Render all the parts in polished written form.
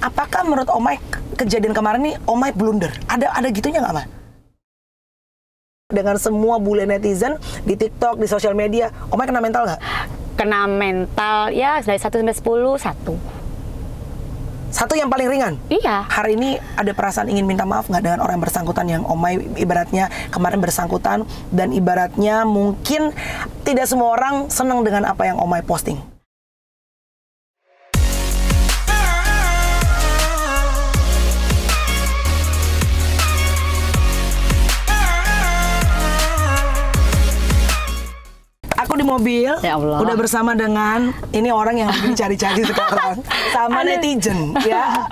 apakah menurut Omai kejadian kemarin nih Omai blunder? Ada gitunya nggak, Ma? Dengan semua bule netizen di TikTok, di sosial media, Omai kena mental nggak? Kena mental ya dari 1 sampai 10, 1. Satu yang paling ringan? Iya. Hari ini ada perasaan ingin minta maaf nggak dengan orang yang bersangkutan yang Omai ibaratnya kemarin bersangkutan dan ibaratnya mungkin tidak semua orang senang dengan apa yang Omai posting? Aku di mobil, Ya Allah. udah bersama dengan ini orang yang lagi dicari-cari sekarang sama netizen, ya.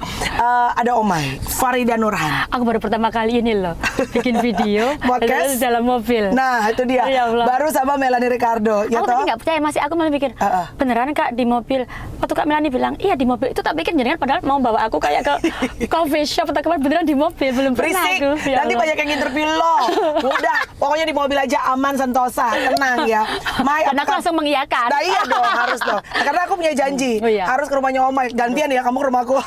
Ada Omai, Farida Nurhan. Aku baru pertama kali ini loh bikin video Podcast? dalam mobil. Nah, itu dia. Ya Allah. Baru sama Melanie Ricardo, ya Aku toh? tadi nggak percaya, masih aku malah pikir beneran Kak di mobil. Waktu Kak Melani bilang iya di mobil itu, tak pikir jenengan padahal mau bawa aku kayak ke coffee shop atau kemana, beneran di mobil, belum pernah Berisik, aku. Ya nanti Allah. banyak yang interview lo. Udah, pokoknya di mobil aja aman sentosa, tenang ya. Mai, Dan aku langsung mengiyakan. Nah iya dong, harus dong. Karena aku punya janji, Oh, iya. harus ke rumahnya Omai. Gantian ya, kamu ke rumahku.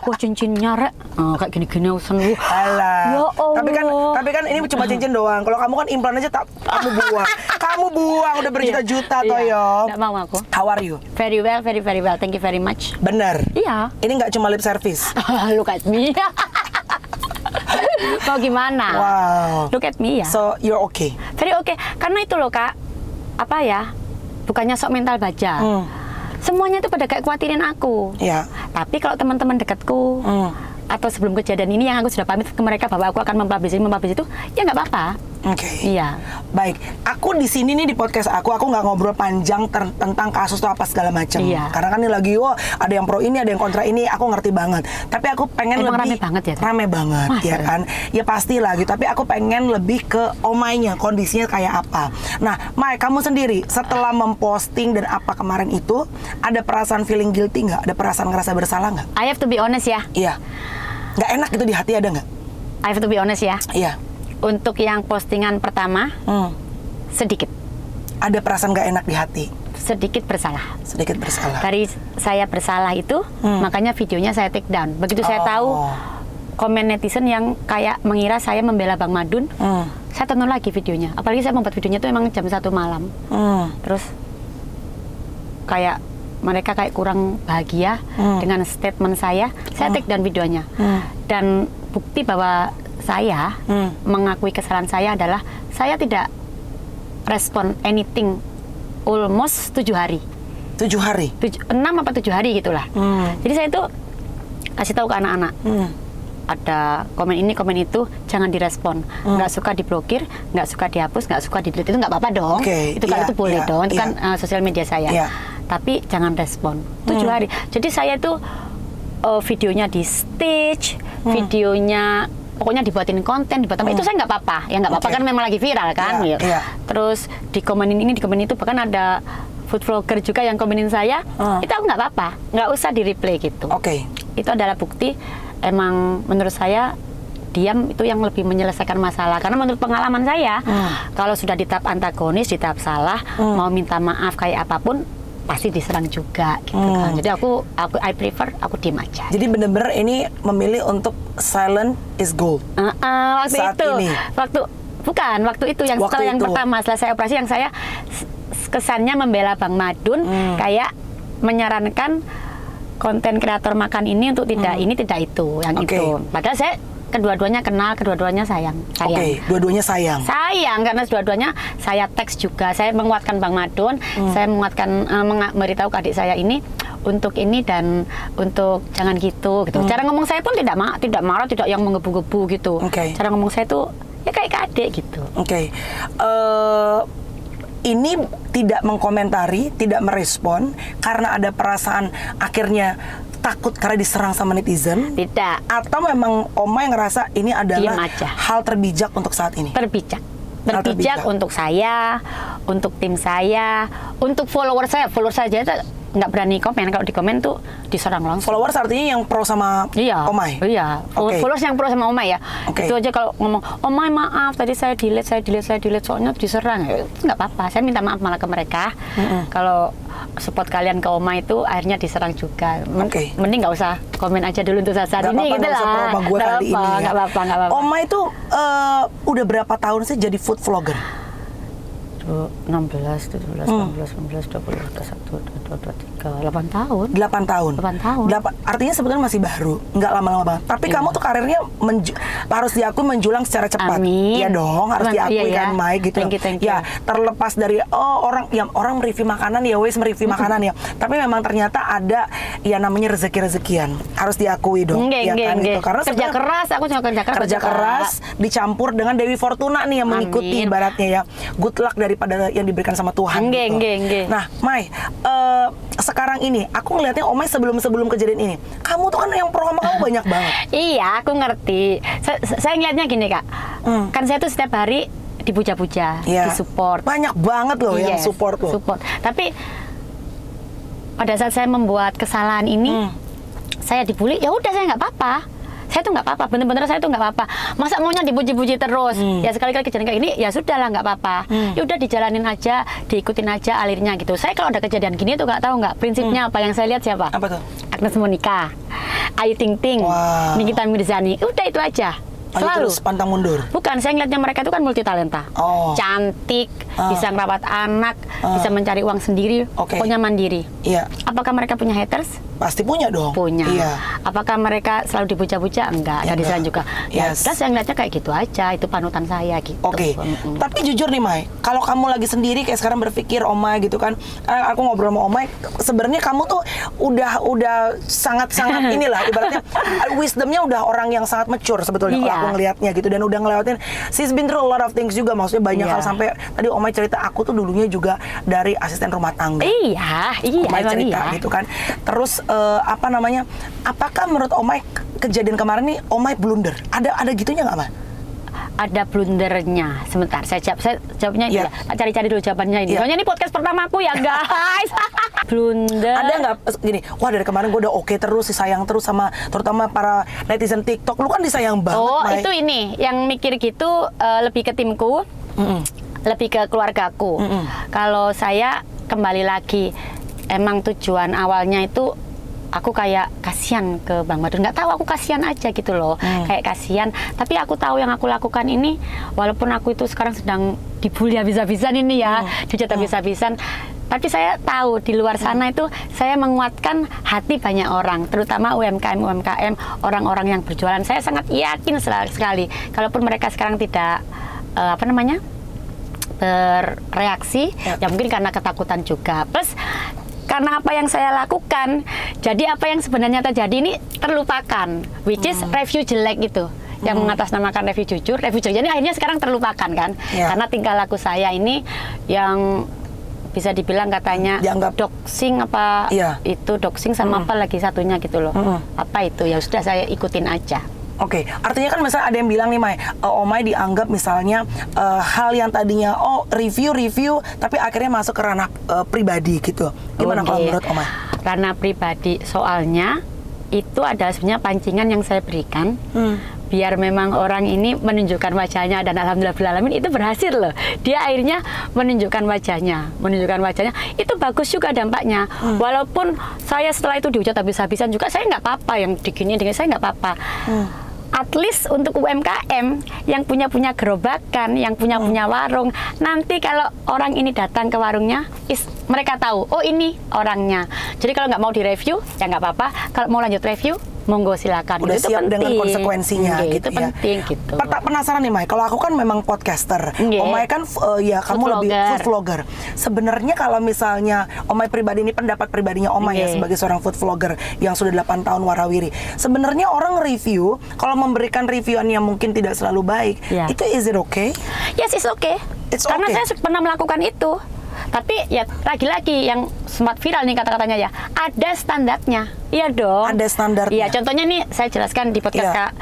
Wah cincinnya Rek, kayak gini-gini usen lu. Alah. Ya Allah. Tapi kan ini cuma cincin doang. Kalau kamu kan implan aja kamu buang. Kamu buang udah berjuta-juta toh yo. Nggak mau aku. How are you? Very well, very very well. Thank you very much. Bener. Iya. Ini nggak cuma lip service. Look at me. Mau gimana? Wow. Look at me ya. So you're okay. Very okay. Karena itu loh Kak, apa ya? Bukannya sok mental baja. Semuanya itu pada kayak khawatirin aku. Iya. Tapi kalau teman-teman dekatku atau sebelum kejadian ini yang aku sudah pamit ke mereka bahwa aku akan mempublish itu, ya nggak apa-apa. Oke. Iya. Baik, aku di sini nih di podcast aku nggak ngobrol panjang tentang kasus atau apa segala macam. Iya. Karena kan ini lagi ada yang pro ini, ada yang kontra ini, aku ngerti banget. Tapi aku pengen Emang lebih rame banget ya, Kak? rame banget, Masa? ya kan? Ya pasti lah gitu. Tapi aku pengen lebih ke Omainya, kondisinya kayak apa. Nah, Mai, kamu sendiri setelah memposting dan apa kemarin itu, ada perasaan feeling guilty nggak? Ada perasaan ngerasa bersalah nggak? I have to be honest ya. Iya. Nggak enak gitu di hati, ada nggak? I have to be honest ya. Iya. Untuk yang postingan pertama, sedikit Ada perasaan nggak enak di hati, sedikit bersalah. sedikit bersalah. Dari saya bersalah itu, makanya videonya saya take down. Begitu saya tahu komen netizen yang kayak mengira saya membela Bang Madun, saya tonton lagi videonya. Apalagi saya membuat videonya itu emang jam 1 malam. Terus kayak mereka kayak kurang bahagia dengan statement saya take down videonya. Dan bukti bahwa saya mengakui kesalahan saya adalah saya tidak respon anything almost 7 hari. 7 hari? 6 apa 7 hari gitulah. Jadi saya itu kasih tahu ke anak-anak. Ada komen ini, komen itu, jangan direspon. Nggak suka diblokir, nggak suka dihapus, nggak suka di-delete, itu nggak apa-apa dong. Itu kan iya, itu boleh iya, dong, itu iya. kan sosial media saya. Iya. Tapi jangan respon. 7 hari. Jadi saya itu videonya di stage, videonya pokoknya dibuatin konten, dibuat apa, itu saya nggak apa-apa. Ya nggak apa-apa kan memang lagi viral kan. Iya, iya. Terus dikomenin ini, dikomenin itu, bahkan ada food vlogger juga yang komenin saya, itu aku nggak apa-apa, nggak usah di replay gitu. Oke. Itu adalah bukti emang menurut saya diam itu yang lebih menyelesaikan masalah. Karena menurut pengalaman saya, kalau sudah di tahap antagonis, di tahap salah, mau minta maaf kayak apapun, pasti diserang juga gitu kan. Jadi aku I prefer aku diem aja. Jadi bener-bener ini memilih untuk silent is gold. Waktu Saat itu, ini. waktu itu yang Waktu setelah yang itu. pertama setelah saya operasi, yang saya kesannya membela Bang Madun, kayak menyarankan konten kreator makan ini untuk tidak ini tidak itu, yang Oke. itu. Padahal saya kedua-duanya kenal, kedua-duanya sayang. Oke, dua-duanya sayang. Sayang karena dua-duanya saya teks juga. Saya menguatkan Bang Madun, saya menguatkan memberitahu ke adik saya ini untuk ini dan untuk jangan gitu. Cara ngomong saya pun tidak marah, tidak yang menggebu-gebu gitu. Oke. Cara ngomong saya tuh ya kayak ke adik gitu. Oke. Ini tidak mengkomentari, tidak merespon karena ada perasaan akhirnya takut karena diserang sama netizen. Tidak. Atau memang Omai ngerasa ini adalah Diem aja. hal terbijak untuk saat ini? Terbijak. Hal terbijak. Untuk saya, untuk tim saya, untuk follower saya. Follower saya aja nggak berani komen. Kalau di komen tuh diserang langsung. Followers artinya yang pro sama Iya. Omai? Iya. Oke. Followers yang pro sama Omai ya. Oke. Itu aja kalau ngomong, Omai maaf tadi saya delete soalnya diserang. Ya, itu nggak apa-apa. Saya minta maaf malah ke mereka. Kalau support kalian ke Omai itu akhirnya diserang juga. Oke. Mending nggak usah komen aja dulu untuk saat Nggak ini apa-apa, gitu nggak usah pro lah. sama gue kali ini ya. Nggak apa-apa. Omai itu udah berapa tahun sih jadi food vlogger? 16, 17, 18, 19, 20, 21, 22, 23, 8 tahun. 8 tahun. 8 tahun. Artinya sebetulnya masih baru, nggak lama-lama banget. Tapi kamu tuh karirnya harus diakui menjulang secara cepat. Amin. Iya dong, harus diakui Iya, kan, Mai gitu. Thank you. Ya, terlepas dari orang mereview makanan ya, wes mereview makanan ya. Tapi memang ternyata ada ya namanya rezeki-rezekian. Harus diakui dong. Nggih, ya kan nggih. gitu. Karena Kerja sebenarnya keras, aku juga kerja keras. dicampur dengan Dewi Fortuna nih yang mengikuti Amin. ibaratnya ya. Good luck daripada yang diberikan sama Tuhan. Nggih, gitu. nggih. Nah, Mai, sekarang ini aku ngelihatnya Omai sebelum kejadian ini, kamu tuh kan yang pro sama kamu banyak banget. Iya, aku ngerti. Saya ngeliatnya gini, Kak. Kan saya tuh setiap hari dipuja-puja, Iya. disupport. Banyak banget loh yang Yes, support loh. support. Tapi pada saat saya membuat kesalahan ini, saya dibully, ya udah saya nggak apa-apa. Saya tuh nggak apa-apa, bener-bener saya tuh nggak apa-apa. Masa maunya dipuji-puji terus? Ya sekali-kali kejadian kayak gini, ya sudah lah nggak apa-apa. Ya udah dijalanin aja, diikutin aja alirnya gitu. Saya kalau ada kejadian gini tuh nggak tahu nggak prinsipnya apa yang saya lihat siapa? Apa tuh? Agnes Monica, Ayu Ting Ting, Wah. Nikita Mirzani, udah itu aja. Selalu. Terus pantang mundur. Bukan, saya ngeliatnya mereka itu kan multi talenta. Oh. Cantik, bisa ngerawat anak, bisa mencari uang sendiri, Oke. pokoknya mandiri. Iya, Apakah mereka punya haters? pasti punya dong. Punya. Iya. Apakah mereka selalu dipuja-puja? Enggak, Ya, ada diserang enggak. juga. Ya, Yes. udah saya ngeliatnya kayak gitu aja, itu panutan saya gitu. Oke, tapi jujur nih Mai, kalau kamu lagi sendiri kayak sekarang berpikir Omai gitu kan, aku ngobrol sama Omai, sebenarnya kamu tuh udah sangat-sangat inilah ibaratnya wisdomnya udah orang yang sangat mature sebetulnya kalau Iya. aku ngelihatnya gitu dan udah ngelewatin she's been through a lot of things juga, maksudnya banyak Iya. hal sampai tadi Omai cerita aku tuh dulunya juga dari asisten rumah tangga. Iya, Omai emang cerita iya. gitu kan. Terus apa namanya? Apakah menurut Omai kejadian kemarin nih Omai blunder? Ada gitunya nggak, Mai? Ada blundernya. Sebentar, saya jawabnya Iya. ya. Cari-cari dulu jawabannya ini. Iya. Soalnya ini podcast pertamaku ya, guys. Blunder. Ada nggak gini, wah dari kemarin gue udah oke terus, sayang terus sama terutama para netizen TikTok, lu kan disayang banget, Oh, Mai. itu ini yang mikir gitu lebih ke timku, lebih ke keluargaku. Kalau saya kembali lagi, emang tujuan awalnya itu aku kayak kasihan ke Bang Madun, nggak tahu aku kasihan aja gitu loh, kayak kasihan. Tapi aku tahu yang aku lakukan ini, walaupun aku itu sekarang sedang dibully habis-habisan ini ya, dihujat habis-habisan. Tapi saya tahu di luar sana itu saya menguatkan hati banyak orang, terutama UMKM, orang-orang yang berjualan. Saya sangat yakin sekali, kalaupun mereka sekarang tidak bereaksi, ya mungkin karena ketakutan juga. Plus karena apa yang saya lakukan, jadi apa yang sebenarnya terjadi ini terlupakan, which is review jelek itu. Yang mengatasnamakan review jujur ini akhirnya sekarang terlupakan kan, karena tingkah laku saya ini yang bisa dibilang katanya Dianggap doxing apa itu doxing sama apa lagi satunya gitu loh. Apa itu, ya sudah saya ikutin aja. Oke, artinya kan misalnya ada yang bilang nih Mai, Omai dianggap misalnya hal yang tadinya review tapi akhirnya masuk ke ranah pribadi gitu. Gimana kalau menurut Omai? Ranah pribadi, soalnya itu adalah sebenarnya pancingan yang saya berikan biar memang orang ini menunjukkan wajahnya, dan alhamdulillah itu berhasil loh. Dia akhirnya menunjukkan wajahnya itu bagus juga dampaknya. Walaupun saya setelah itu dihujat habis-habisan juga, saya nggak apa-apa yang digini saya nggak apa-apa. At least untuk UMKM yang punya gerobakan, yang punya warung, nanti kalau orang ini datang ke warungnya, mereka tahu, oh ini orangnya. Jadi kalau nggak mau direview, ya nggak apa-apa. Kalau mau lanjut review, monggo silakan. Udah itu siap penting dengan konsekuensinya gitu itu ya. penting gitu. Penasaran nih Mai, kalau aku kan memang podcaster, Omai kan ya kamu Food lebih vlogger. food vlogger. Sebenarnya kalau misalnya Omai pribadi ini, pendapat pribadinya Omai ya sebagai seorang food vlogger yang sudah 8 tahun warawiri. Sebenarnya orang review, kalau memberikan reviewan yang mungkin tidak selalu baik, itu is it okay? Yes, it's okay. Karena saya pernah melakukan itu. Tapi ya lagi-lagi yang sempat viral nih kata-katanya ya, ada standarnya. Iya dong. Ada standarnya. Iya, contohnya nih saya jelaskan di podcast Kak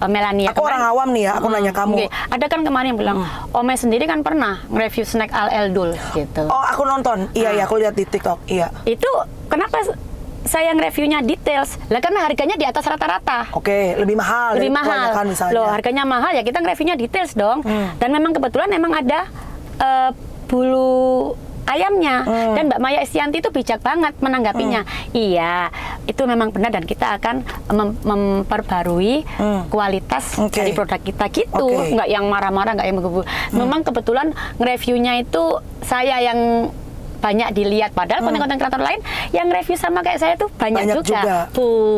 Melania. Aku orang awam nih ya, aku nanya kamu. Ada kan kemarin yang bilang, Omai sendiri kan pernah nge-review snack Al Eldul gitu. Oh, aku nonton. Iya, aku lihat di TikTok. Iya. Itu kenapa saya nge-reviewnya details? Lah karena harganya di atas rata-rata. Oke, lebih mahal. Lebih mahal. kebanyakan misalnya. Loh, harganya mahal ya kita nge-reviewnya details dong. Dan memang kebetulan memang ada bulu ayamnya, dan Mbak Maya Estianti itu bijak banget menanggapinya. Iya, itu memang benar dan kita akan memperbarui kualitas dari produk kita gitu. Nggak yang marah-marah, nggak yang menggebu. Memang kebetulan nge-reviewnya itu saya yang banyak dilihat, padahal konten-konten kreator lain yang review sama kayak saya tuh banyak juga.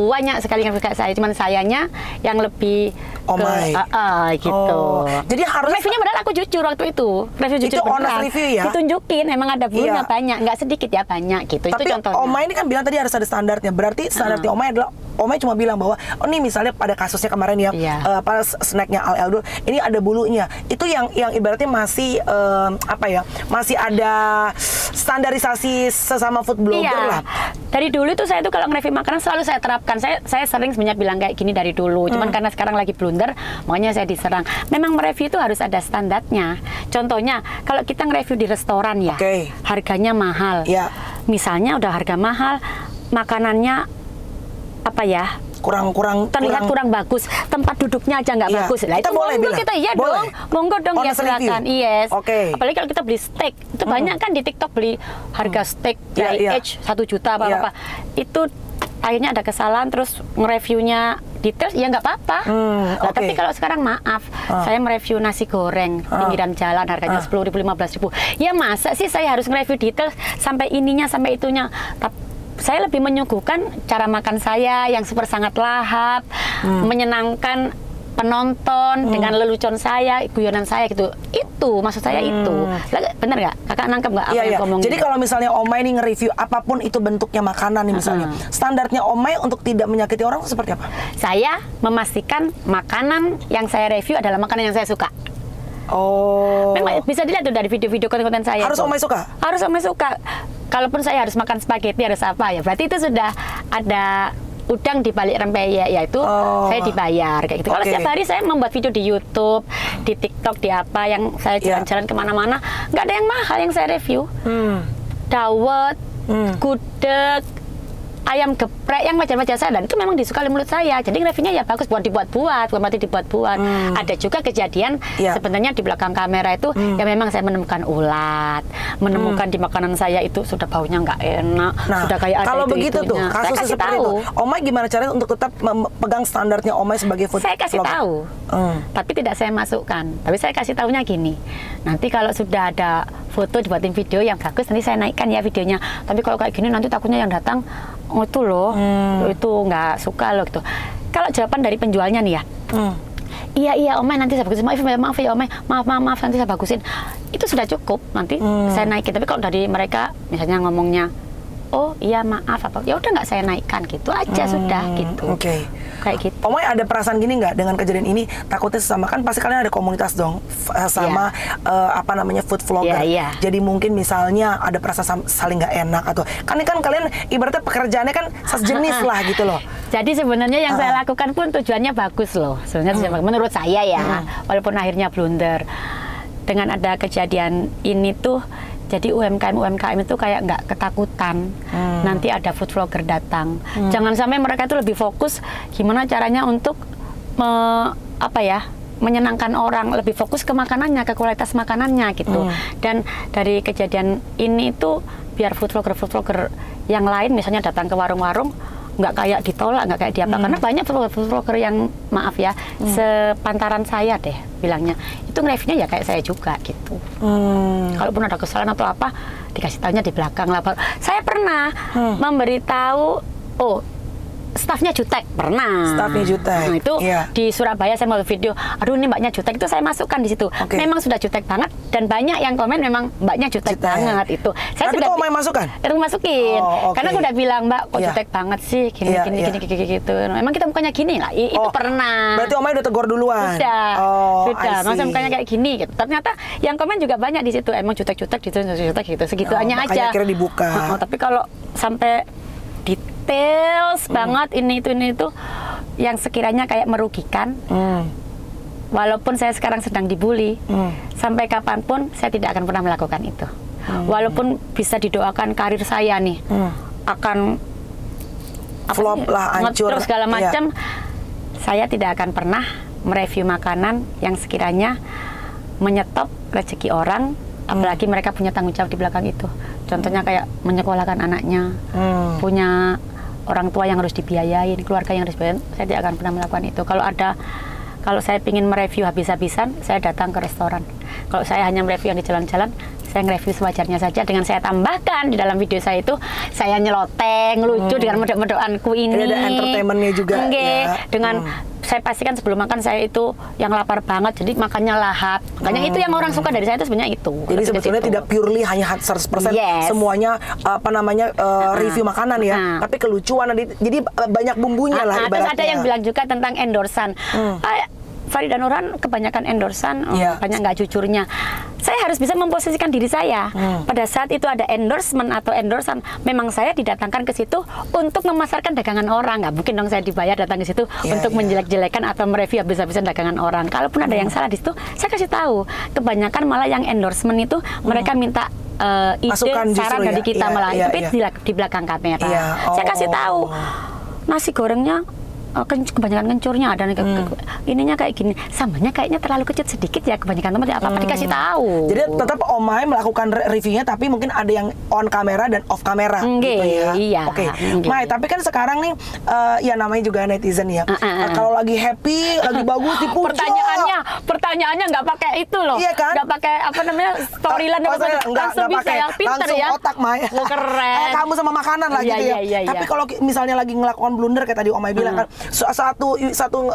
Banyak sekali yang kayak saya, cuman sayanya yang lebih gitu. Jadi harus reviewnya padahal aku jujur waktu itu. Review jujur itu honest review ya. Ditunjukin emang ada bulunya banyak, nggak sedikit ya, banyak gitu. Tapi itu contohnya. Omay ini kan bilang tadi harus ada standarnya. Berarti standarnya Omay adalah Omay cuma bilang bahwa ini misalnya pada kasusnya kemarin ya, pas snacknya Al Eldul ini ada bulunya. Itu yang ibaratnya masih masih ada standarisasi sesama food blogger lah. Dari dulu itu saya tuh kalau nge-review makanan selalu saya terapkan. Saya sering sebenarnya bilang kayak gini dari dulu. Cuman karena sekarang lagi blunder, makanya saya diserang. Memang mereview itu harus ada standarnya. Contohnya, kalau kita nge-review di restoran ya, harganya mahal. Misalnya udah harga mahal, makanannya kurang bagus, tempat duduknya aja nggak bagus. Lah itu boleh bilang. Kita monggo dong ya silakan. Apalagi kalau kita beli steak, itu banyak kan di TikTok beli harga steak dari 1 juta apa. Itu akhirnya ada kesalahan terus nge-reviewnya detail, ya nggak apa-apa. Tapi kalau sekarang maaf, saya mereview nasi goreng pinggiran jalan harganya 10.000, 15.000. Ya masa sih saya harus nge-review detail sampai ininya sampai itunya. Saya lebih menyuguhkan cara makan saya yang super sangat lahap, menyenangkan penonton dengan lelucon saya, guyonan saya gitu. Itu maksud saya itu. Bener nggak? Kakak nangkep nggak apa yang ngomong? Jadi kalau misalnya Omay ini nge-review apapun itu bentuknya makanan nih misalnya, standarnya Omay untuk tidak menyakiti orang itu seperti apa? Saya memastikan makanan yang saya review adalah makanan yang saya suka. Memang bisa dilihat tuh dari video-video konten-konten saya. Harus Omay suka? Harus Omay suka. Kalaupun saya harus makan spaghetti harus apa ya? Berarti itu sudah ada udang di balik rempeyek, yaitu saya dibayar kayak gitu. Kalau setiap hari saya membuat video di YouTube, di TikTok, di apa yang saya jalan-jalan kemana-mana, nggak ada yang mahal yang saya review. Dawet, gudeg, ayam geprek yang wajar-wajar saya, dan itu memang disukai oleh mulut saya. Jadi reviewnya ya bagus, bukan dibuat-buat, bukan berarti dibuat-buat. Ada juga kejadian sebenarnya di belakang kamera itu ya memang saya menemukan ulat, menemukan di makanan saya itu sudah baunya nggak enak, sudah kayak ada kalau begitu itunya. Tuh kasusnya seperti itu, Omay gimana caranya untuk tetap pegang standarnya Omay sebagai food vlogger? Saya kasih tahu, tapi tidak saya masukkan. Tapi saya kasih tahunya gini, nanti kalau sudah ada foto dibuatin video yang bagus, nanti saya naikkan ya videonya. Tapi kalau kayak gini nanti takutnya yang datang itu loh, itu nggak suka loh gitu. Kalau jawaban dari penjualnya nih ya, iya Omay nanti saya bagusin, maaf ya Omay, maaf nanti saya bagusin, itu sudah cukup, nanti saya naikin. Tapi kalau dari mereka misalnya ngomongnya, oh iya maaf apa, ya udah nggak saya naikkan gitu aja sudah gitu. Kayak gitu. Omay ada perasaan gini nggak dengan kejadian ini? Takutnya sesama, kan pasti kalian ada komunitas dong sama food vlogger. Jadi mungkin misalnya ada perasaan saling nggak enak atau kan ini kan kalian ibaratnya pekerjaannya kan sejenis lah gitu loh. Jadi sebenarnya yang saya lakukan pun tujuannya bagus loh. Sebenarnya menurut saya ya, walaupun akhirnya blunder. Dengan ada kejadian ini tuh, jadi UMKM itu kayak nggak ketakutan nanti ada food vlogger datang. Jangan sampai mereka itu lebih fokus gimana caranya untuk menyenangkan orang, lebih fokus ke makanannya, ke kualitas makanannya gitu. Dan dari kejadian ini tuh biar food vlogger yang lain misalnya datang ke warung-warung nggak kayak ditolak, nggak kayak diapa, karena banyak food vlogger yang maaf ya sepantaran saya deh bilangnya itu nge-reviewnya ya kayak saya juga gitu. Kalaupun ada kesalahan atau apa dikasih tahunya di belakang lah. Saya pernah memberitahu stafnya jutek, pernah. Stafnya jutek. Nah, itu di Surabaya saya mau video, aduh ini mbaknya jutek, itu saya masukkan di situ. Memang sudah jutek banget dan banyak yang komen memang mbaknya jutek banget itu. Saya tapi sudah Omay masukkan? Masukin. Karena aku udah bilang, Mbak, kok jutek banget sih, gini gitu. Memang kita mukanya gini lah. Itu pernah. Berarti Omay udah tegur duluan. Sudah. Masa mukanya kayak gini gitu. Ternyata yang komen juga banyak di situ. Emang jutek-jutek gitu, segitu aja. Akhirnya dibuka. Tapi kalau sampai details banget ini itu yang sekiranya kayak merugikan, walaupun saya sekarang sedang dibully, sampai kapanpun saya tidak akan pernah melakukan itu. Walaupun bisa didoakan karir saya nih akan flop lah, hancur. terus segala Iya. macam. Saya tidak akan pernah mereview makanan yang sekiranya menyetop rezeki orang, apalagi mereka punya tanggung jawab di belakang itu. Contohnya kayak menyekolahkan anaknya, punya orang tua yang harus dibiayain, keluarga yang harus dibiayain. Saya tidak akan pernah melakukan itu. Kalau saya ingin mereview habis-habisan, saya datang ke restoran. Kalau saya hanya mereview yang di jalan-jalan, saya nge-review sewajarnya saja, dengan saya tambahkan di dalam video saya itu saya nyeloteng lucu dengan medok-medokanku ini. Jadi ada entertainmentnya juga ya. Dengan saya pastikan sebelum makan saya itu yang lapar banget, jadi makannya lahap. Makanya itu yang orang suka dari saya itu sebenarnya itu. Jadi Lebih ke sebetulnya situ. tidak purely hanya 100% Yes. semuanya review makanan ya, tapi kelucuan jadi banyak bumbunya lah Terus ibaratnya. ada yang bilang juga tentang endorsan. Farida Nurhan kebanyakan endorsan, Iya. banyak nggak jujurnya. Saya harus bisa memposisikan diri saya. Pada saat itu ada endorsement atau endorsan, memang saya didatangkan ke situ untuk memasarkan dagangan orang. Nggak mungkin dong saya dibayar datang ke situ untuk menjelek-jelekan atau mereview habis-habisan dagangan orang. Kalaupun ada yang salah di situ, saya kasih tahu. Kebanyakan malah yang endorsement itu mereka minta ide, Masukan justru saran dari ya? kita Iya, malah. iya, Tapi iya. di belakang kamera. Iya, Saya kasih tahu. Nasi gorengnya kebanyakan kencurnya ada ininya kayak gini, sambelnya kayaknya terlalu kecil sedikit ya, kebanyakan teman apa dikasih tahu. Jadi tetap Omai melakukan reviewnya, tapi mungkin ada yang on kamera dan off kamera gitu ya. Iya. Oke, Mai, tapi kan sekarang nih ya namanya juga netizen ya. Kalau lagi happy, lagi bagus dipuja. Pertanyaannya nggak pakai itu loh. Iya kan? Nggak pakai apa namanya storyline langsung bisa pakai ya, pinter langsung ya. otak Mai. Keren. Kamu sama makanan lah gitu ya. Iya. Tapi kalau misalnya lagi ngelakukan blunder kayak tadi Omai bilang kan, satu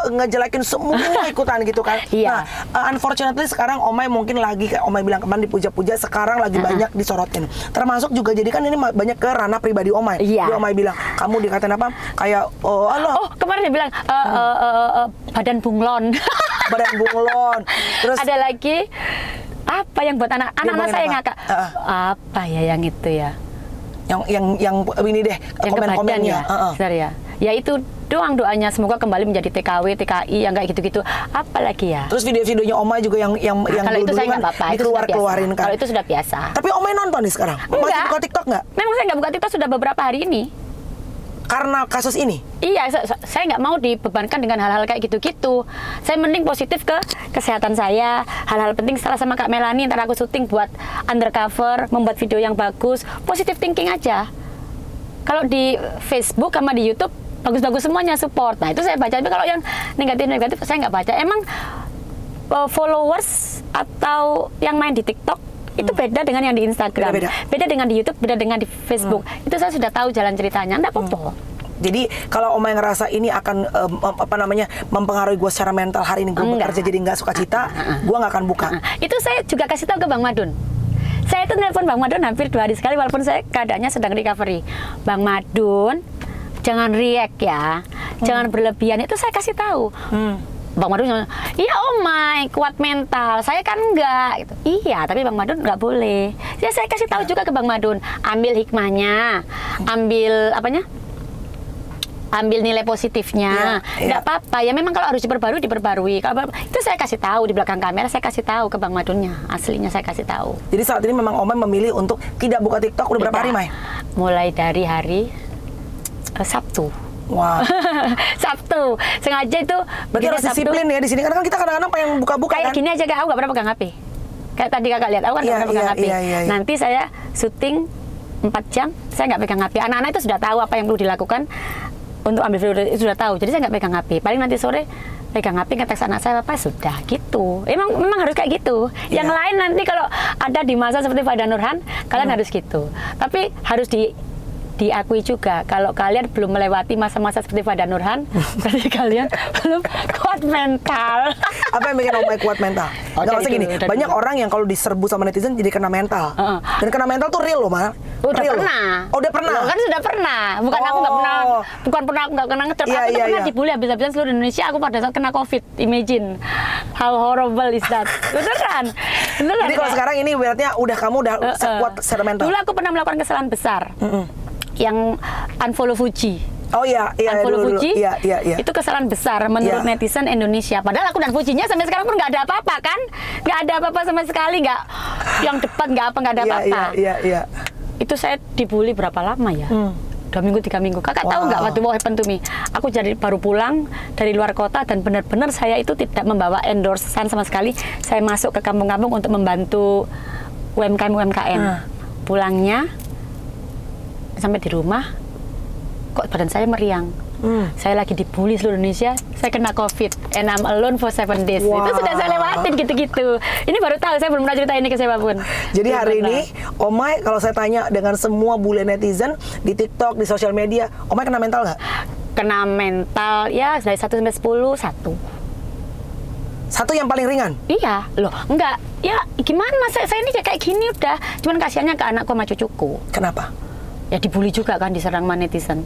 ngejelekin semua ikutan gitu kan. Iya. Nah, unfortunately sekarang Omai mungkin lagi kayak Omai bilang kemarin dipuja-puja, sekarang lagi banyak disorotin. Termasuk juga jadi kan ini banyak ke ranah pribadi Omai. Iya. Jadi Omai bilang, kamu dikatain apa? Kayak Kemarin dia bilang badan bunglon. badan bunglon. Terus Ada lagi apa yang buat anak-anak ngomongin saya apa? ngakak. Apa ya yang itu ya? yang ini deh Yang ke badan komen-komennya. ya, Sebentar ya. Ya itu doang doanya, semoga kembali menjadi TKW, TKI yang kayak gitu-gitu. Apalagi ya? Terus video-videonya Omai juga yang Kalau itu dulu saya kan nggak apa-apa, itu sudah dikeluarin biasa. kan. Kalau itu sudah biasa. Tapi Omai nonton nih sekarang. Masih Enggak. buka TikTok nggak? Memang saya nggak buka TikTok sudah beberapa hari ini. Karena kasus ini. Iya, saya nggak mau dibebankan dengan hal-hal kayak gitu-gitu. Saya mending positif ke kesehatan saya. Hal-hal penting setelah sama Kak Melani, ntar aku syuting buat undercover, membuat video yang bagus. Positive thinking aja. Kalau di Facebook sama di YouTube, bagus-bagus semuanya support. Nah, itu saya baca. Tapi kalau yang negatif-negatif, saya nggak baca. Emang followers atau yang main di TikTok, itu beda dengan yang di Instagram. Beda dengan di YouTube, beda dengan di Facebook. Itu saya sudah tahu jalan ceritanya. Nggak apa-apa. Jadi kalau Omai ngerasa ini akan mempengaruhi gue secara mental, hari ini gue bekerja jadi nggak suka cita, gue nggak akan buka. Itu saya juga kasih tahu ke Bang Madun. Saya itu nelpon Bang Madun hampir 2 hari sekali, walaupun saya keadaannya sedang recovery. Bang Madun, jangan react ya, jangan berlebihan. Itu saya kasih tahu. Bang Madun, iya Omai kuat mental, saya kan enggak. Gitu. Iya, tapi Bang Madun nggak boleh. Ya saya kasih tahu juga ke Bang Madun, ambil hikmahnya, ambil nilai positifnya, nggak apa-apa ya. Memang kalau harus diperbarui. Kalau itu saya kasih tahu di belakang kamera, saya kasih tahu ke Bang Madunnya, aslinya saya kasih tahu. Jadi saat ini memang Omai memilih untuk tidak buka TikTok udah berapa hari, Mai? Mulai dari hari Sabtu. Wah. Sabtu, sengaja itu. Berarti harus disiplin ya di sini, karena kan kita kadang-kadang pengen buka-buka kayak kan. gini aja, aku nggak pernah pegang HP. Kayak tadi kakak lihat, aku kan nggak pernah pegang HP. Nanti saya syuting 4 jam, saya nggak pegang HP. Anak-anak itu sudah tahu apa yang perlu dilakukan untuk ambil video, itu sudah tahu. Jadi saya nggak pegang HP. Paling nanti sore pegang HP, ngetes anak saya apa, sudah gitu. Memang harus kayak gitu. Yang lain nanti kalau ada di masa seperti Farida Nurhan, kalian harus gitu. Tapi harus diakui juga, kalau kalian belum melewati masa-masa seperti Farida Nurhan, berarti kalian belum kuat mental. Apa yang bikin Omai kuat mental? Nggak usah gini, banyak orang yang kalau diserbu sama netizen jadi kena mental. Dan kena mental tuh real loh, Mal. Udah pernah. Oh, udah pernah? Loh, kan sudah pernah. Aku nggak pernah, aku nggak kena ngecek. Aku tuh pernah dibully habis-habisan seluruh Indonesia. Aku pada saat kena COVID. Imagine how horrible is that. Beneran. Jadi kalau sekarang ini berarti kamu udah kuat secara mental. Dulu aku pernah melakukan kesalahan besar. Yang unfollow Fuji. Oh iya, unfollow Fuji. Iya. Itu kesalahan besar menurut netizen Indonesia. Padahal aku dan Fujinya sampai sekarang pun nggak ada apa-apa kan? Nggak ada apa-apa sama sekali, nggak yang debat nggak ada apa-apa. Iya. Itu saya dibully berapa lama ya? 2 minggu 3 minggu. Kakak tahu nggak waktu what happened to me? Aku baru pulang dari luar kota dan benar-benar saya itu tidak membawa endorsean sama sekali. Saya masuk ke kampung-kampung untuk membantu UMKM. Pulangnya sampai di rumah kok badan saya meriang. Saya lagi dibully seluruh Indonesia, saya kena COVID and I'm alone for 7 days. Itu sudah saya lewatin gitu-gitu. Ini baru tahu, saya belum pernah cerita ini ke siapapun. Jadi hari ini, Omay kalau saya tanya dengan semua bulian netizen di TikTok, di sosial media, Omay kena mental nggak? Kena mental, ya dari 1 sampai 10, 1. Satu yang paling ringan? Iya, loh, enggak. Ya gimana, saya ini kayak gini udah. Cuman kasihannya ke anakku sama cucuku. Kenapa? Ya dibully juga kan, diserang sama netizen.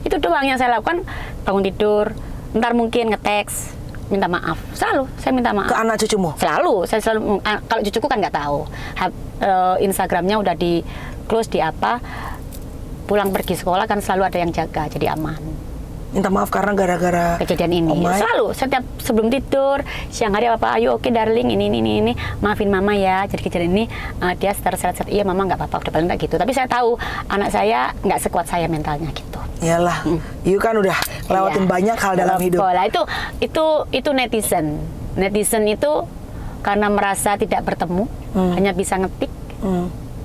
Itu doang yang saya lakukan, bangun tidur, ntar mungkin nge-text, minta maaf. Selalu, saya minta maaf. Ke anak cucumu? Selalu, saya selalu, kalau cucuku kan nggak tahu. Instagramnya udah di close di apa, pulang pergi sekolah kan selalu ada yang jaga, jadi aman. Minta maaf karena gara-gara kejadian ini. Selalu, setiap sebelum tidur, siang hari apa, ayo oke darling, ini, maafin mama ya. Jadi kejadian ini dia terseret-seret, iya mama nggak apa-apa, udah paling nggak gitu. Tapi saya tahu anak saya nggak sekuat saya mentalnya gitu. Iyalah, you kan udah lewatin banyak hal dalam hidup. Lah itu netizen. Netizen itu karena merasa tidak bertemu, hanya bisa ngetik.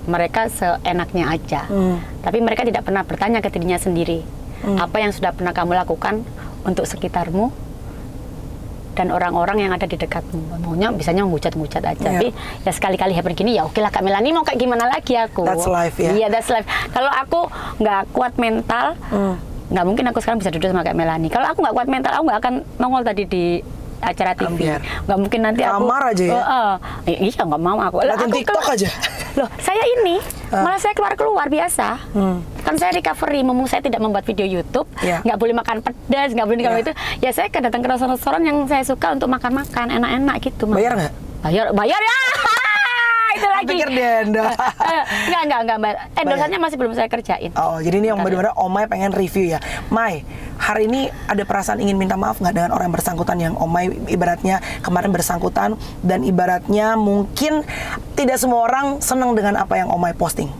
Mereka seenaknya aja. Tapi mereka tidak pernah bertanya ke dirinya sendiri. Apa yang sudah pernah kamu lakukan untuk sekitarmu dan orang-orang yang ada di dekatmu. Maunya bisanya menghujat-hujat aja. Tapi ya sekali-kali happen gini, ya oke lah Kak Melani, mau kayak gimana lagi aku. That's life ya. Iya, that's life. Kalau aku nggak kuat mental, nggak mungkin aku sekarang bisa duduk sama Kak Melani. Kalau aku nggak kuat mental, aku nggak akan nongol tadi di acara TV. Nggak mungkin nanti aku kamar aja ya? Iya, nggak mau aku. Latihan TikTok aja? Loh, saya ini malah saya keluar biasa. Kan saya recovery, mumpung saya tidak membuat video YouTube, nggak boleh makan pedas, nggak boleh kalau itu. Ya saya datang ke restoran-restoran yang saya suka untuk makan-makan enak-enak gitu. Bayar nggak? Bayar ya. Itu lagi. Pikir denda. Enggak, Mbak. Endorsannya masih belum saya kerjain. Oh, jadi ini yang benar-benar Omay pengen review ya. Mai, hari ini ada perasaan ingin minta maaf nggak dengan orang yang bersangkutan yang Omay ibaratnya kemarin bersangkutan dan ibaratnya mungkin tidak semua orang senang dengan apa yang Omay posting?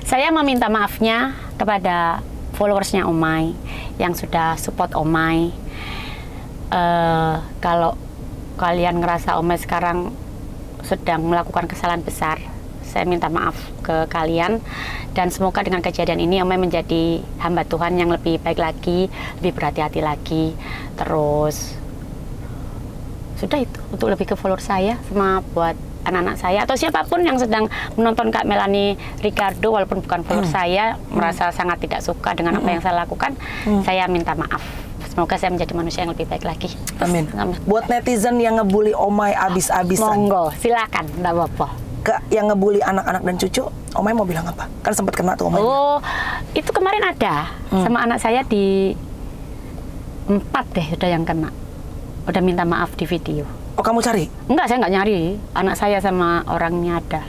Saya meminta maafnya kepada followersnya Omay yang sudah support Omay. Kalau kalian ngerasa Omay sekarang sedang melakukan kesalahan besar, saya minta maaf ke kalian dan semoga dengan kejadian ini Omay menjadi hamba Tuhan yang lebih baik lagi, lebih berhati-hati lagi. Terus sudah itu untuk lebih ke follower saya sama buat anak-anak saya atau siapapun yang sedang menonton Kak Melani Ricardo walaupun bukan follower saya merasa sangat tidak suka dengan apa yang saya lakukan, saya minta maaf. Semoga saya menjadi manusia yang lebih baik lagi. Amin. Buat netizen yang ngebully Omay abis-abisan, monggo, silakan, enggak apa-apa. Yang ngebully anak-anak dan cucu, Omay mau bilang apa? Kan sempat kena tuh Omay. Oh, itu kemarin ada sama anak saya di 4 deh udah yang kena. Udah minta maaf di video. Oh, kamu cari? Enggak, saya nggak nyari. Anak saya sama orangnya ada.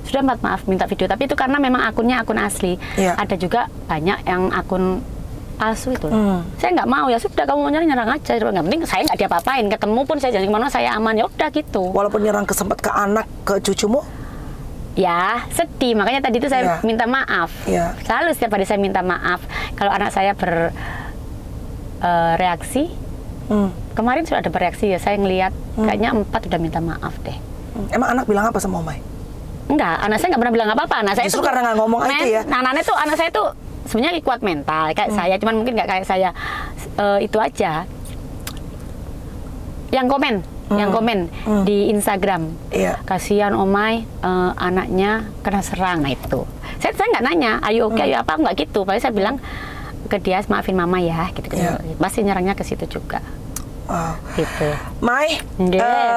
Sudah maaf minta video, tapi itu karena memang akunnya akun asli. Ada juga banyak yang akun palsu itu. Saya nggak mau, ya sudah kamu mau nyerang aja. Nggak penting saya nggak diapa-apain, ketemu pun saya jangan kemana, saya aman, ya udah gitu. Walaupun nyerang sempat ke anak, ke cucumu? Ya sedih, makanya tadi itu saya minta maaf. Selalu setiap hari saya minta maaf. Kalau anak saya bereaksi, kemarin sudah ada bereaksi ya, saya ngelihat kayaknya 4 udah minta maaf deh. Emang anak bilang apa sama Omay? Enggak, anak saya nggak pernah bilang apa-apa. Anak saya justru karena nggak ngomong aja ya. Anak saya tuh sebenarnya kuat mental kayak saya, cuman mungkin nggak kayak saya. Itu aja. Yang komen di Instagram, kasihan Omay, anaknya kena serang. Nah itu, saya nggak nanya, ayo oke, ayo apa, nggak gitu. Paling saya bilang ke dia, maafin mama ya, gitu. Pasti nyerangnya ke situ juga. Gitu. Mai,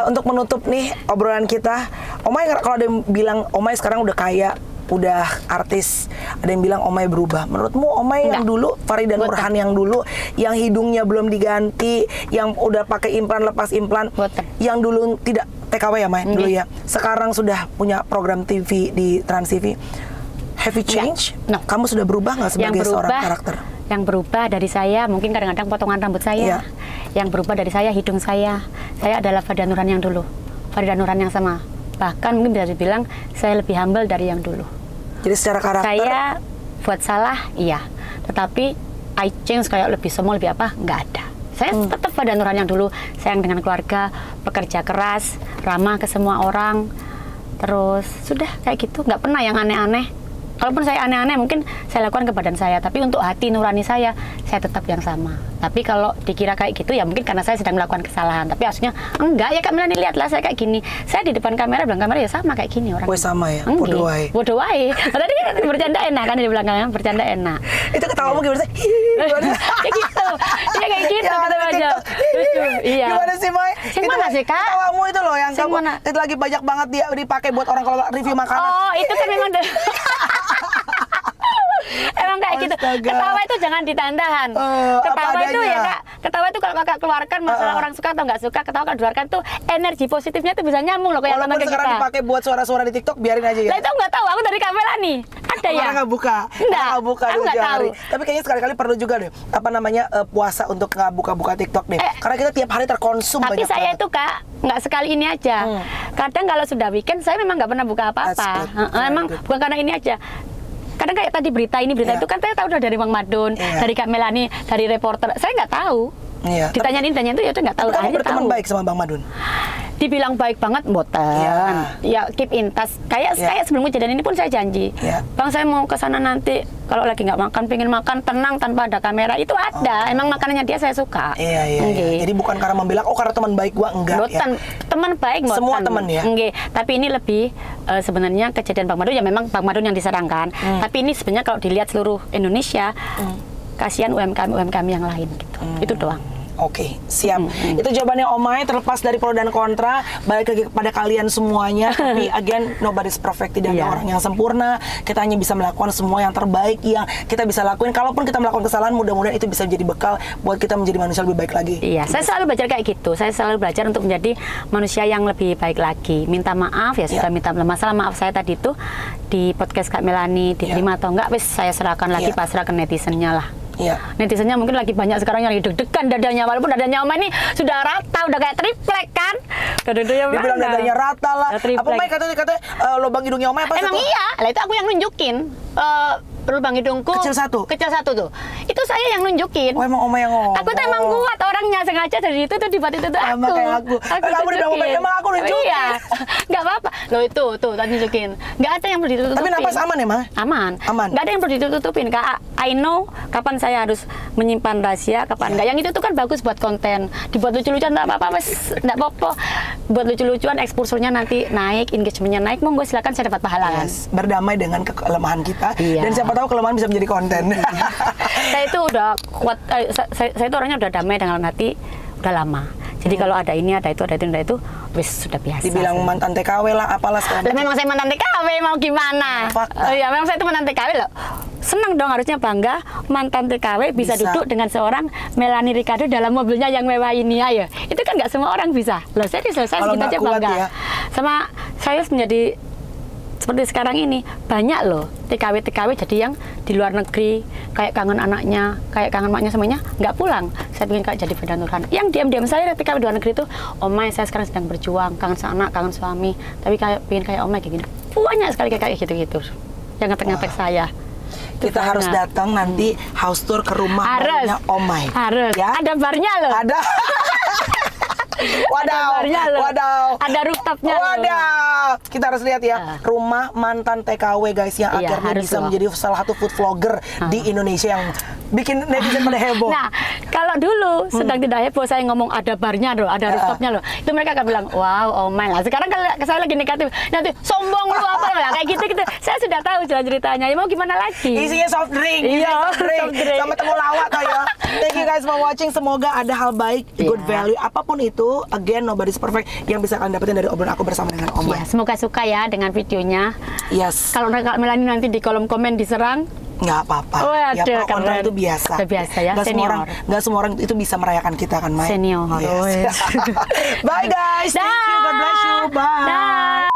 untuk menutup nih obrolan kita, Omay kalau ada yang bilang Omay sekarang udah kaya, udah artis, ada yang bilang Omay berubah. Menurutmu Omay yang dulu, Farida Nurhan yang dulu, yang hidungnya belum diganti, yang udah pakai implan lepas implan, yang dulu tidak TKW ya Mai dulu ya, sekarang sudah punya program TV di Trans TV. Have you changed? No. Kamu sudah berubah nggak sebagai seorang karakter? Yang berubah dari saya mungkin kadang-kadang potongan rambut saya. Yang berubah dari saya hidung saya. Saya adalah Farida Nurhan yang dulu, Farida Nurhan yang sama. Bahkan mungkin bisa dibilang saya lebih humble dari yang dulu. Jadi secara karakter saya buat salah, iya. Tetapi I change kayak lebih sombong, lebih apa, nggak ada. Saya tetap pada Nurhan yang dulu, sayang dengan keluarga, pekerja keras, ramah ke semua orang. Terus sudah kayak gitu, nggak pernah yang aneh-aneh. Kalaupun saya aneh-aneh mungkin saya lakukan ke badan saya, tapi untuk hati nurani saya tetap yang sama. Tapi kalau dikira kayak gitu ya mungkin karena saya sedang melakukan kesalahan. Tapi aslinya enggak ya Kak Melani, lihatlah saya kayak gini. Saya di depan kamera, belakang kamera ya sama kayak gini orang. Wes sama ya, bodoh wae. Bodoh wae. Tadi kan bercanda enak kan di belakangnya, bercanda enak. Itu ketawamu gimana sih? Kayak gitu. Iya kayak gitu Ya, kita di aja. TikTok. Lucu. Iya. Gimana sih, Mai? Sing mana sih, Kak? Ketawamu itu loh yang Sing kamu mana? itu lagi banyak banget dia dipakai buat orang kalau review makanan. Oh, itu kan memang emang kayak gitu. Astaga. Ketawa itu jangan ditandahan. Ketawa apa itu ya adanya. Kak. Ketawa itu kalau Kakak keluarkan masalah orang suka atau nggak suka, ketawa kalau keluarkan tuh energi positifnya tuh bisa nyambung loh kayak Walaupun teman sekarang kita. dipakai buat suara-suara di TikTok, biarin aja ya. Lah itu nggak tahu, aku dari kamera nih. Ada ya? Orang nggak buka. Enggak. Nggak buka Aku dulu nggak tiap tahu. hari. Tapi kayaknya sekali-kali perlu juga deh apa namanya puasa untuk nggak buka-buka TikTok deh. Karena kita tiap hari terkonsum Tapi banyak saya banget. itu Kak, nggak sekali ini aja. Kadang kalau sudah weekend, saya memang nggak pernah buka That's apa-apa. good. Emang Very good. bukan karena ini aja. Kadang kayak tadi berita ini, berita Iya. itu kan saya tahu udah dari Bang Madun, Iya. dari Kak Melani, dari reporter. Saya nggak tahu. Iya. Ditanyain itu ya udah nggak tahu. Tapi kamu Akhirnya berteman tahu. baik sama Bang Madun. Dibilang baik banget, boten. Iya. Ya keep in touch. Kayak sebelum kejadian ini pun saya janji. Iya. Bang, saya mau ke sana nanti. Kalau lagi nggak makan, pengen makan tenang tanpa ada kamera. Itu ada. Emang makanannya dia saya suka. Iya. Nggih. Jadi bukan karena membilang karena teman baik gua enggak Boten, ya. teman baik boten. Semua teman ya? Nggih. Tapi ini lebih sebenarnya kejadian Bang Madun ya memang Bang Madun yang diserangkan. Tapi ini sebenarnya kalau dilihat seluruh Indonesia, kasihan UMKM yang lain gitu. Itu doang. Oke, siap. Itu jawabannya Omai, terlepas dari pro dan kontra, balik lagi kepada kalian semuanya. Tapi again, nobody's perfect, tidak ada Iya. orang yang sempurna. Kita hanya bisa melakukan semua yang terbaik yang kita bisa lakuin. Kalaupun kita melakukan kesalahan, mudah-mudahan itu bisa jadi bekal buat kita menjadi manusia lebih baik lagi. Iya, saya selalu belajar kayak gitu. Saya selalu belajar untuk menjadi manusia yang lebih baik lagi. Minta maaf ya sudah minta masalah maaf saya tadi itu di podcast Kak Melani diterima atau enggak, wis saya serahkan lagi, pasrah ke netizennya lah. Iya. Netizennya mungkin lagi banyak sekarang yang lagi deg-degan dadanya, walaupun dadanya Oma ini sudah rata, udah kayak triplek kan. Dadanya Dia bilang dadanya rata lah. Triplek. Apa Mai katanya lubang hidungnya Omai apa? Emang satu? iya, lah itu aku yang nunjukin. Lubang hidungku Kecil satu tuh. Itu saya yang nunjukin. Oh emang Omai yang ngomong. Aku tuh emang kuat orangnya, sengaja dari itu tuh dibuat itu tuh Sama aku. kayak aku. Kamu dibilang Omai, emang aku nunjukin. Iya, nggak apa-apa. Loh itu tuh tadi nunjukin. Nggak ada yang perlu ditutupin. Tapi napas aman ya, Ma? Aman. Aman. Nggak ada yang perlu ditutupin. Kak, I know kapan saya harus menyimpan rahasia, kapan enggak. Yang itu tuh kan bagus buat konten. Dibuat lucu-lucuan enggak apa-apa, wes enggak apa-apa. Buat lucu-lucuan, exposure-nya nanti naik, engagement-nya naik, monggo silakan saya dapat pahala kan. Yes, berdamai dengan kelemahan kita. Iya. Dan siapa tahu kelemahan bisa menjadi konten. Saya itu udah kuat, saya itu orangnya udah damai dengan hati udah lama. Jadi kalau ada ini, ada itu, wis sudah biasa. Dibilang mantan TKW lah, apalah segala Lah memang saya mantan TKW, mau gimana? Fakta. Oh iya, memang saya itu mantan TKW loh. Senang dong, harusnya bangga mantan TKW bisa duduk dengan seorang Melani Ricardo dalam mobilnya yang mewah ini, ayo. Itu kan nggak semua orang bisa. Loh, saya selesai Kalau kita nggak aja kuat bangga. ya. Sama saya menjadi seperti sekarang ini, banyak loh TKW jadi yang di luar negeri, kayak kangen anaknya, kayak kangen maknya, semuanya nggak pulang. Saya pengen kayak jadi Veda Nurhan. Yang diam-diam saya TKW di luar negeri itu, Omai saya sekarang sedang berjuang, kangen anak, kangen suami, tapi pengen kayak Omai kayak gini. Banyak sekali kayak gitu-gitu yang ngetek-ngetek saya. Itu Kita harus banget. datang nanti house tour ke rumah barunya Omai. Harus. Ya? Ada barnya loh. Ada. Wadaw, barnya loh. wadaw. Ada rooftopnya loh. Wadaw. Kita harus lihat ya, rumah mantan TKW guys yang Iya, akhirnya harus bisa loh. menjadi salah satu food vlogger di Indonesia yang bikin netizen pada heboh. Nah, kalau dulu sedang tidak heboh saya ngomong ada barnya loh, ada rooftopnya loh. Itu mereka akan bilang, wow, Omai lah. Sekarang kalau saya lagi negatif, nanti sombong lu apa lah, kayak gitu-gitu. Saya sudah tahu jalan ceritanya. Ya mau gimana lagi? Isinya soft drink, Iya, soft drink. soft drink. Sama temu lawak toh ya. Thank you guys for watching. Semoga ada hal baik, good Iya. value, apapun itu. Again, nobody's perfect yang bisa kalian dapetin dari obrolan aku bersama dengan Omai. Ya, semoga suka ya dengan videonya. Yes. Kalau Kak Melani nanti di kolom komen diserang, Nggak apa-apa. Waduh, Ya pro kontra keren. itu biasa. Udah biasa ya, Nggak semua senior. orang, nggak semua orang itu bisa merayakan kita kan, Mai. Senior. Oh, yes. Oh, yes. Bye guys. Thank you. God bless you. Bye. Dah.